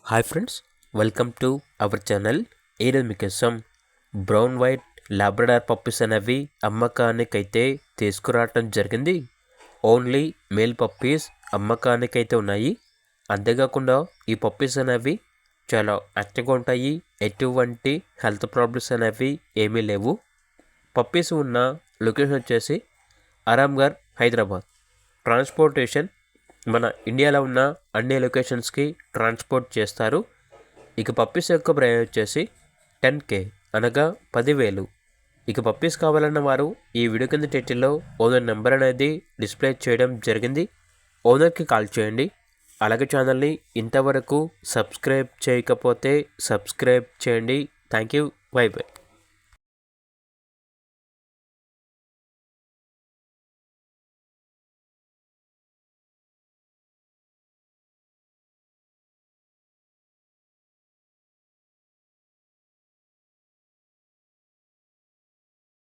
Hi friends, welcome to our channel. ఈరోజు మీకోసం brown white Labrador puppies అనేవి అమ్మకానికైతే తీసుకురావటం జరిగింది. ఓన్లీ మేల్ పప్పీస్ అమ్మకానికైతే ఉన్నాయి. అంతేకాకుండా ఈ పప్పీస్ అనేవి చాలా యాక్టివ్గా ఉంటాయి. ఎటువంటి హెల్త్ ప్రాబ్లమ్స్ అనేవి ఏమీ లేవు. పప్పీస్ ఉన్న లొకేషన్ వచ్చేసి ఆరాంఘర్, హైదరాబాద్. ట్రాన్స్పోర్టేషన్ మన ఇండియాలో ఉన్న అన్ని లొకేషన్స్కి ట్రాన్స్పోర్ట్ చేస్తారు. ఇక పప్పీస్ యొక్క ప్రైస్ వచ్చేసి 10K అనగా 10,000. ఇక పప్పీస్ కావాలన్న వారు ఈ వీడియో కింద టైటిల్లో ఓనర్ నెంబర్ అనేది డిస్ప్లే చేయడం జరిగింది. ఓనర్కి కాల్ చేయండి. అలాగే ఛానల్ని ఇంతవరకు సబ్స్క్రైబ్ చేయకపోతే సబ్స్క్రైబ్ చేయండి. Thank you. By by.